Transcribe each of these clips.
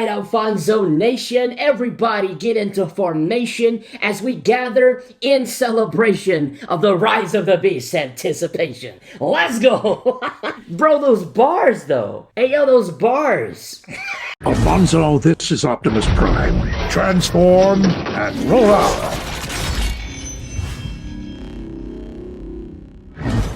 right, Alfonso Nation, everybody get into formation as we gather in celebration of the rise of the beast anticipation. Let's go! Bro, those bars though. Hey yo, those bars. Alfonso, this is Optimus Prime. Transform and roll out.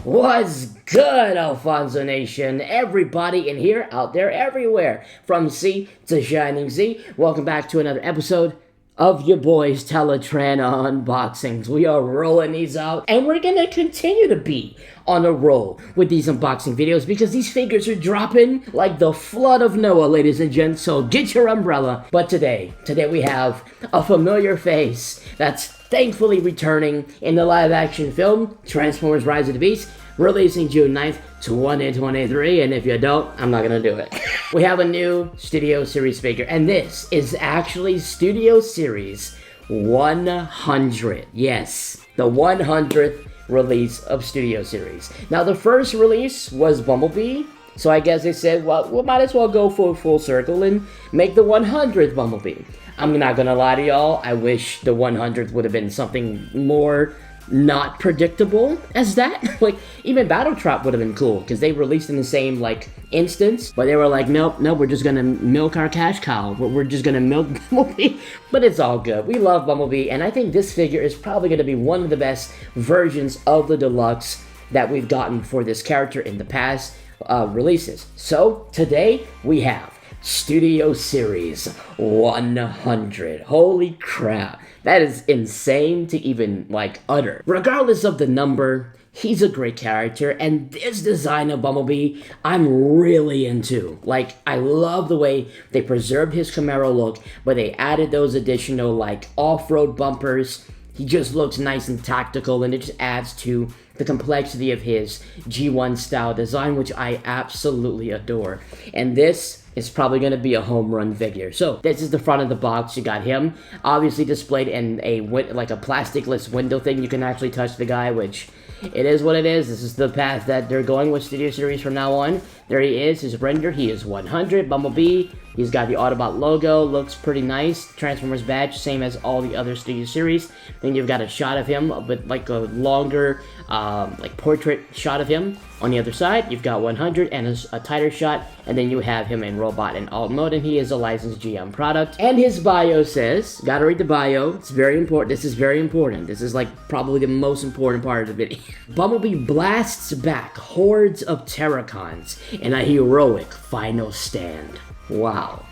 What's good, Alfonso Nation? Everybody in here, out there, everywhere. From C to Shining Z. Welcome back to another episode of your boys Teletraan unboxings. We are rolling these out, and we're gonna continue to be on a roll with these unboxing videos because these figures are dropping like the flood of Noah, ladies and gents, so get your umbrella. But today we have a familiar face that's thankfully returning in the live-action film Transformers Rise of the Beast, releasing June 9th, 2023, and if you don't, I'm not gonna do it. We have a new Studio Series figure, and this is actually Studio Series 100. Yes, the 100th release of Studio Series. Now, the first release was Bumblebee, so I guess they said, well, we might as well go full circle and make the 100th Bumblebee. I'm not gonna lie to y'all, I wish the 100th would have been something more not predictable as that. Like, even Teletraan would have been cool, because they released in the same, like, instance, but they were like, nope, we're just gonna milk our cash cow. We're just gonna milk Bumblebee, but it's all good. We love Bumblebee, and I think this figure is probably gonna be one of the best versions of the Deluxe that we've gotten for this character in the past releases. So, today, we have Studio Series 100. Holy crap. That is insane to even, like, utter. Regardless of the number, he's a great character, and this design of Bumblebee, I'm really into. Like, I love the way they preserved his Camaro look, but they added those additional, like, off-road bumpers. He just looks nice and tactical, and it just adds to the complexity of his G1 style design, which I absolutely adore. And this is probably going to be a home run figure. So this is the front of the box. You got him obviously displayed in a like a plasticless window thing. You can actually touch the guy, which it is what it is. This is the path that they're going with Studio Series from now on. There he is, his render. He is 100, Bumblebee. He's got the Autobot logo, looks pretty nice. Transformers badge, same as all the other Studio Series. Then you've got a shot of him, but like a longer, like portrait shot of him. On the other side, you've got 100 and a tighter shot, and then you have him in robot and alt mode, and he is a licensed GM product. And his bio says, gotta read the bio, it's very important. This is very important. This is like probably the most important part of the video. Bumblebee blasts back hordes of Terracons in a heroic final stand. Wow.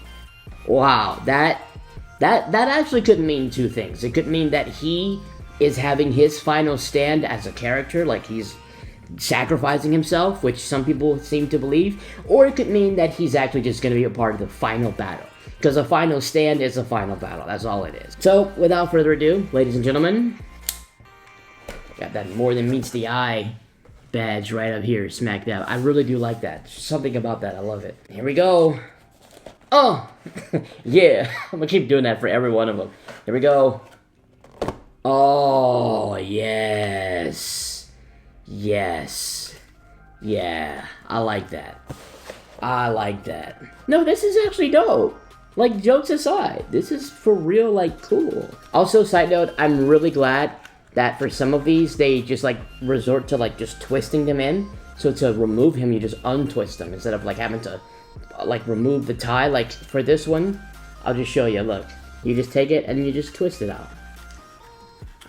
Wow, that actually could mean two things. It could mean that he is having his final stand as a character, like he's sacrificing himself, which some people seem to believe, or it could mean that he's actually just going to be a part of the final battle, because a final stand is a final battle. That's all it is. So, without further ado, ladies and gentlemen, got that more than meets the eye badge right up here, smack dab. I really do like that. There's something about that. I love it. Here we go. Oh, yeah. I'm going to keep doing that for every one of them. Here we go. Oh, yes. Yes. Yeah, I like that. I like that. No, this is actually dope. Like, jokes aside, this is for real, like, cool. Also, side note, I'm really glad that for some of these, they just, like, resort to, like, just twisting them in. So to remove him, you just untwist them instead of, like, having to, like, remove the tie. Like, for this one, I'll just show you. Look, you just take it and you just twist it out.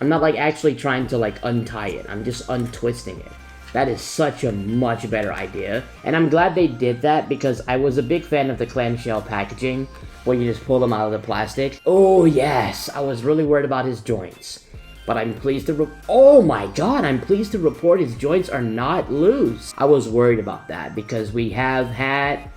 I'm not, like, actually trying to, like, untie it. I'm just untwisting it. That is such a much better idea. And I'm glad they did that, because I was a big fan of the clamshell packaging, where you just pull them out of the plastic. Oh, yes. I was really worried about his joints. But I'm pleased to oh my god, I'm pleased to report his joints are not loose. I was worried about that, because we have had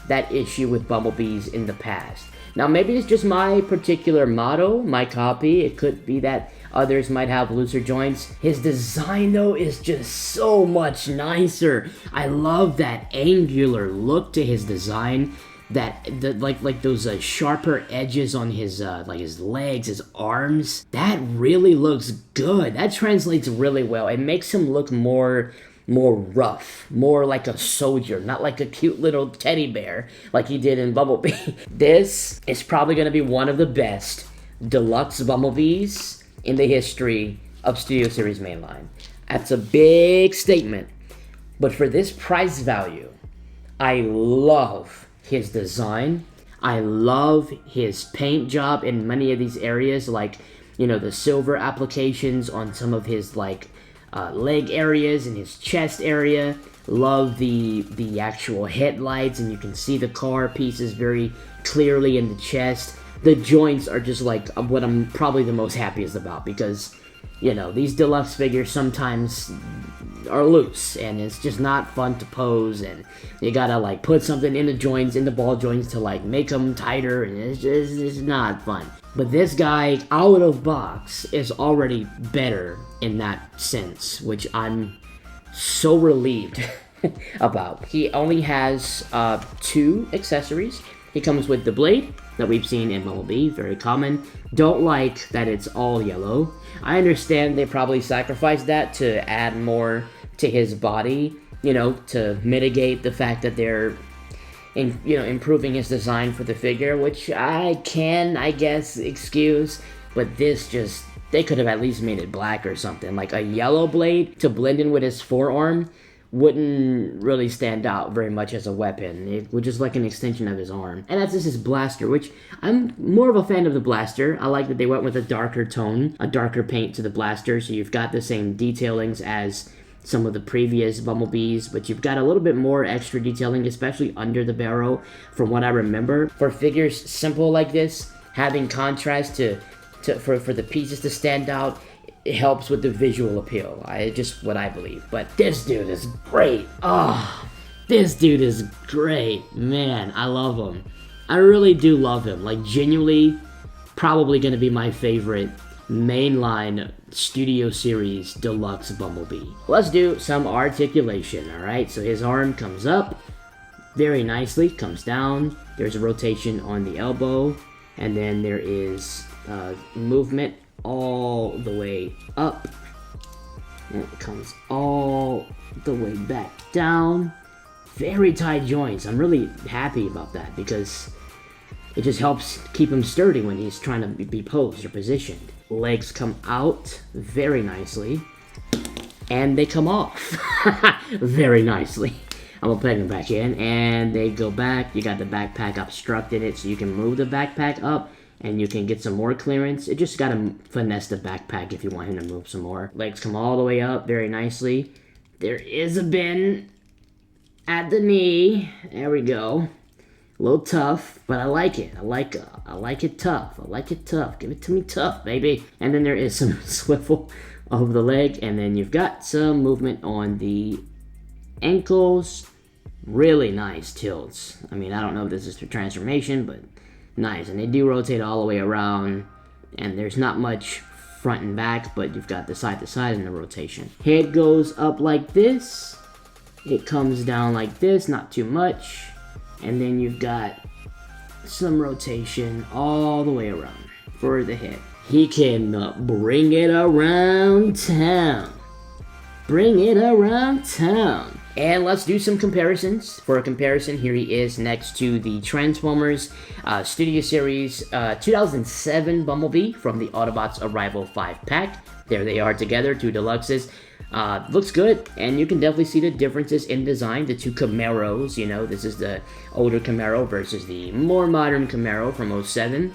that issue with Bumblebees in the past. Now, maybe it's just my particular model, my copy. It could be that others might have looser joints. His design, though, is just so much nicer. I love that angular look to his design. Like those sharper edges on his like his legs, his arms. That really looks good. That translates really well. It makes him look more more rough, more like a soldier, not like a cute little teddy bear like he did in Bumblebee. This is probably going to be one of the best deluxe Bumblebees in the history of Studio Series mainline. That's a big statement, but for this price value, I love his design. I love his paint job in many of these areas, like, you know, the silver applications on some of his, like, leg areas and his chest area. Love the actual headlights, and you can see the car pieces very clearly in the chest. The joints are just, like, what I'm probably the most happiest about, because, you know, these deluxe figures sometimes are loose, and it's just not fun to pose, and you gotta, like, put something in the joints, in the ball joints to, like, make them tighter, and it's not fun. But this guy, out of box, is already better in that sense, which I'm so relieved about. He only has 2 accessories. He comes with the blade that we've seen in Bumblebee, very common. Don't like that it's all yellow. I understand they probably sacrificed that to add more to his body, you know, to mitigate the fact that they're improving his design for the figure, which I guess, excuse, but this just, they could have at least made it black or something. Like a yellow blade to blend in with his forearm wouldn't really stand out very much as a weapon. It would just like an extension of his arm. And that's just his blaster, which I'm more of a fan of the blaster. I like that they went with a darker tone, a darker paint to the blaster, so you've got the same detailings as some of the previous Bumblebees, but you've got a little bit more extra detailing, especially under the barrel, from what I remember. For figures simple like this, having contrast for the pieces to stand out, it helps with the visual appeal. Just what I believe. But this dude is great. Oh, this dude is great. Man, I love him. I really do love him. Like, genuinely, probably going to be my favorite mainline Studio Series Deluxe Bumblebee. Let's do some articulation, alright? So his arm comes up very nicely, comes down. There's a rotation on the elbow, and then there is movement all the way up. And it comes all the way back down. Very tight joints. I'm really happy about that, because it just helps keep him sturdy when he's trying to be posed or positioned. Legs come out very nicely, and they come off very nicely. I'm gonna put them back in, and they go back. You got the backpack obstructed it, so you can move the backpack up, and you can get some more clearance. It just gotta finesse the backpack if you want him to move some more. Legs come all the way up very nicely. There is a bend at the knee. There we go. A little tough, but I like it. I like it tough. I like it tough. Give it to me tough, baby. And then there is some swivel of the leg, and then you've got some movement on the ankles. Really nice tilts. I mean, I don't know if this is for transformation, but nice. And they do rotate all the way around, and there's not much front and back, but you've got the side to side and the rotation. Head goes up like this. It comes down like this, not too much. And then you've got some rotation all the way around for the head. He can bring it around town. Bring it around town. And let's do some comparisons. For a comparison, here he is next to the Transformers Studio Series 2007 Bumblebee from the Autobots Arrival 5-pack. There they are together, 2 deluxes. Looks good, and you can definitely see the differences in design. The 2 Camaros, you know, this is the older Camaro versus the more modern Camaro from 07.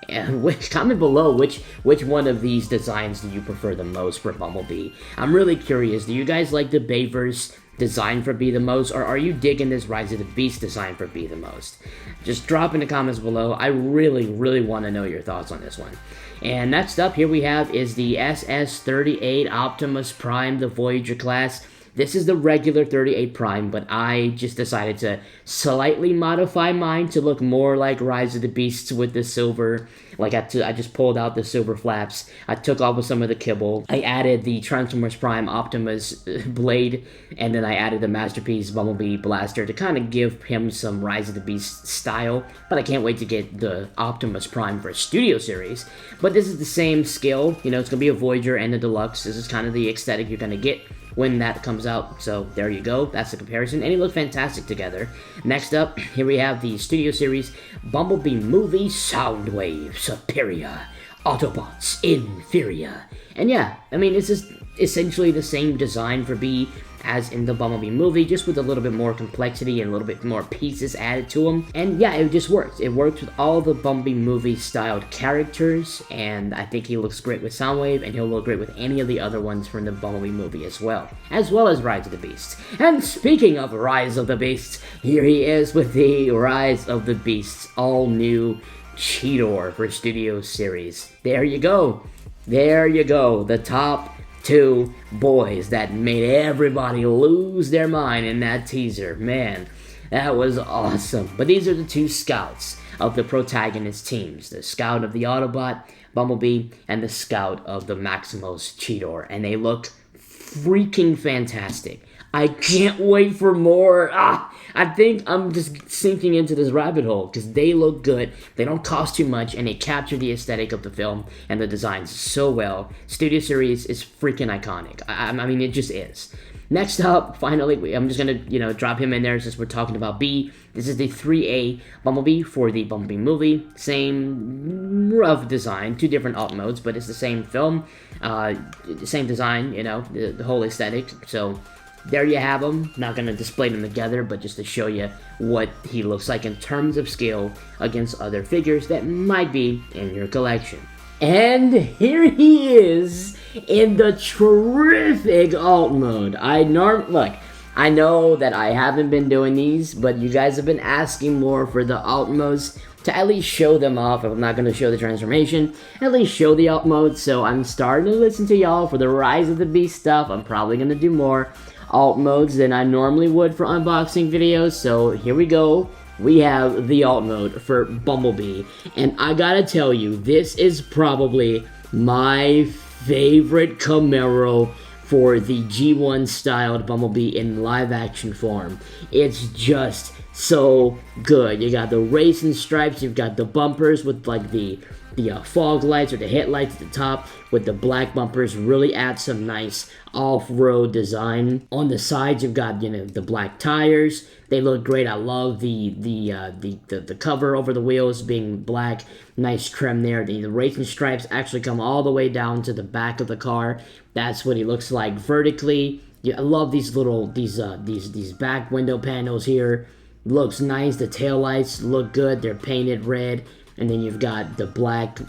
And comment below which one of these designs do you prefer the most for Bumblebee. I'm really curious, do you guys like the Bayverse design for Bee the most, or are you digging this Rise of the Beast design for Bee the most? Just drop in the comments below. I really want to know your thoughts on this one. And next up, here we have is the SS-38 Optimus Prime, the Voyager class. This is the regular 38 Prime, but I just decided to slightly modify mine to look more like Rise of the Beasts with the silver. Like, I just pulled out the silver flaps. I took off with some of the kibble. I added the Transformers Prime Optimus blade, and then I added the Masterpiece Bumblebee blaster to kind of give him some Rise of the Beast style. But I can't wait to get the Optimus Prime for a Studio Series. But this is the same scale. You know, it's going to be a Voyager and a Deluxe. This is kind of the aesthetic you're going to get when that comes out. So there you go. That's the comparison. And he looked fantastic together. Next up, here we have the Studio Series Bumblebee movie Soundwave Superior. Autobots Inferior. And yeah, I mean, it's just essentially the same design for B as in the Bumblebee movie, just with a little bit more complexity and a little bit more pieces added to them. And yeah, it just works. It works with all the Bumblebee movie styled characters, and I think he looks great with Soundwave, and he'll look great with any of the other ones from the Bumblebee movie as well as Rise of the Beasts. And speaking of Rise of the Beasts, here he is with the Rise of the Beasts all new Cheetor for Studio Series. There you go. There you go. The top two boys that made everybody lose their mind in that teaser. Man, that was awesome. But these are the two scouts of the protagonist teams. The scout of the Autobot, Bumblebee, and the scout of the Maximos Cheetor. And they look freaking fantastic. I can't wait for more. I think I'm just sinking into this rabbit hole because they look good, they don't cost too much, and they capture the aesthetic of the film and the designs so well. Studio Series is freaking iconic. I mean, it just is. Next up, finally, I'm just going to, drop him in there since we're talking about B. This is the 3A Bumblebee for the Bumblebee movie. Same rough design, two different alt modes, but it's the same film. Same design, the whole aesthetic. So there you have them. Not going to display them together, but just to show you what he looks like in terms of scale against other figures that might be in your collection. And here he is in the terrific alt mode. Look, I know that I haven't been doing these, but you guys have been asking more for the alt modes to at least show them off. If I'm not going to show the transformation, at least show the alt mode. So I'm starting to listen to y'all for the Rise of the Beast stuff. I'm probably going to do more alt modes than I normally would for unboxing videos. So here we go. We have the alt mode for Bumblebee, and I gotta tell you, this is probably my favorite Camaro for the G1 styled Bumblebee in live action form. It's just so good. You got the racing stripes, you've got the bumpers with like the fog lights or the headlights at the top with the black bumpers, really add some nice off-road design. On the sides, you've got the black tires. They look great. I love the cover over the wheels being black. Nice trim there. The racing stripes actually come all the way down to the back of the car. That's what he looks like vertically. Yeah, I love these back window panels here. Looks nice. The taillights look good. They're painted red. And then you've got the black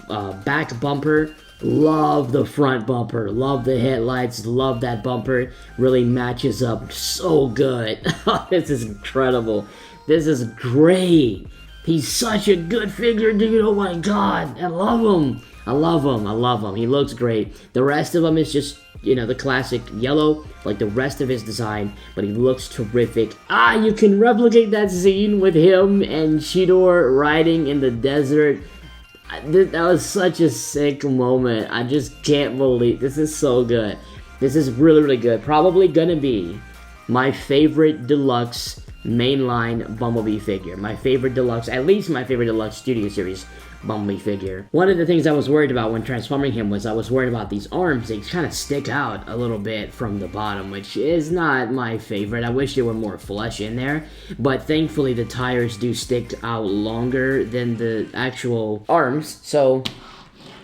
back bumper. Love the front bumper. Love the headlights. Love that bumper. Really matches up so good. This is incredible. This is great. He's such a good figure, dude. Oh my god. I love him. I love him. I love him. He looks great. The rest of him is just, the classic yellow, like the rest of his design, but he looks terrific. You can replicate that scene with him and Cheetor riding in the desert. That was such a sick moment. I just can't believe this is so good. This is really, really good. Probably gonna be my favorite deluxe mainline Bumblebee figure. My favorite deluxe, at least my favorite deluxe Studio Series Bumblebee figure. One of the things I was worried about when transforming him was I was worried about these arms. They kind of stick out a little bit from the bottom, which is not my favorite. I wish there were more flesh in there, but thankfully the tires do stick out longer than the actual arms, so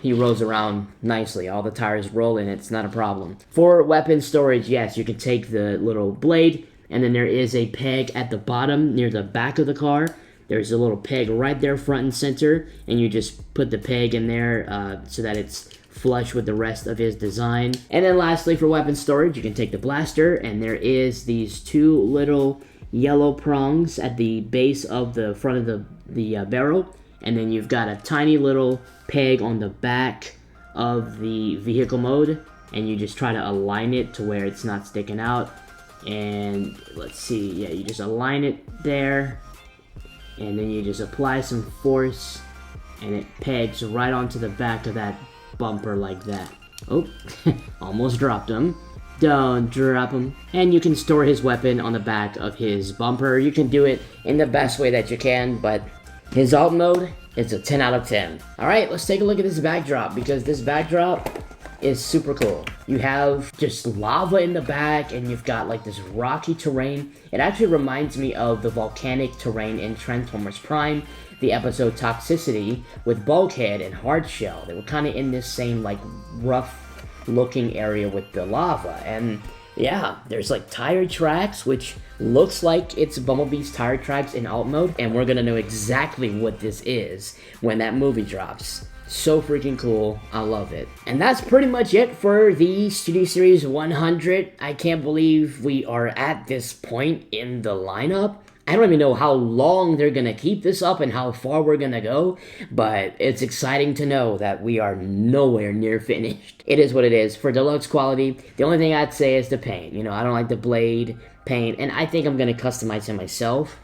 he rolls around nicely. All the tires roll in, it's not a problem. For weapon storage, yes, you can take the little blade, and then there is a peg at the bottom near the back of the car. There's a little peg right there front and center, and you just put the peg in there so that it's flush with the rest of his design. And then lastly, for weapon storage, you can take the blaster, and there is these two little yellow prongs at the base of the front of the barrel, and then you've got a tiny little peg on the back of the vehicle mode, and you just try to align it to where it's not sticking out. And let's see, yeah, you just align it there, and then you just apply some force, and it pegs right onto the back of that bumper like that. Oh, almost dropped him. Don't drop him. And you can store his weapon on the back of his bumper. You can do it in the best way that you can, but his alt mode, it's a 10 out of 10. Alright, let's take a look at this backdrop, because this backdrop is super cool. You have just lava in the back, and you've got like this rocky terrain. It actually reminds me of the volcanic terrain in Transformers Prime, the episode Toxicity, with Bulkhead and Hardshell. They were kind of in this same like rough looking area with the lava. And yeah, there's like tire tracks, which looks like it's Bumblebee's tire tracks in alt mode, and we're gonna know exactly what this is when that movie drops. So freaking cool. I love it. And that's pretty much it for the Studio Series 100. I can't believe we are at this point in the lineup. I don't even know how long they're gonna keep this up and how far we're gonna go, but it's exciting to know that we are nowhere near finished. It is what it is. For deluxe quality, the only thing I'd say is the paint. You know, I don't like the blade paint, and I think I'm gonna customize it myself.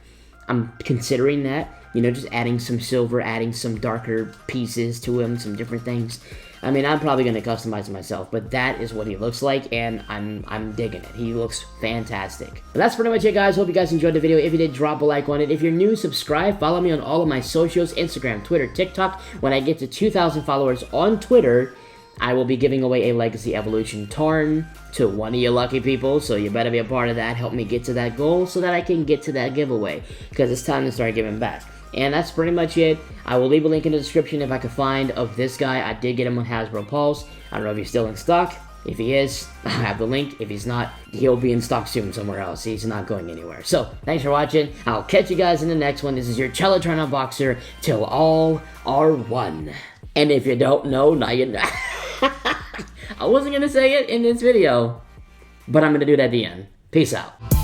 I'm considering that, you know, just adding some silver, adding some darker pieces to him, some different things. I mean, I'm probably going to customize it myself, but that is what he looks like, and I'm digging it. He looks fantastic. But that's pretty much it, guys. Hope you guys enjoyed the video. If you did, drop a like on it. If you're new, subscribe. Follow me on all of my socials, Instagram, Twitter, TikTok. When I get to 2,000 followers on Twitter, I will be giving away a Legacy Evolution Tarn to one of you lucky people, so you better be a part of that. Help me get to that goal so that I can get to that giveaway, because it's time to start giving back. And that's pretty much it. I will leave a link in the description if I can find of this guy. I did get him on Hasbro Pulse. I don't know if he's still in stock. If he is, I'll have the link. If he's not, he'll be in stock soon somewhere else. He's not going anywhere. So, thanks for watching. I'll catch you guys in the next one. This is your Teletraan Unboxer till all are one. And if you don't know, now you know. I wasn't going to say it in this video, but I'm going to do it at the end. Peace out.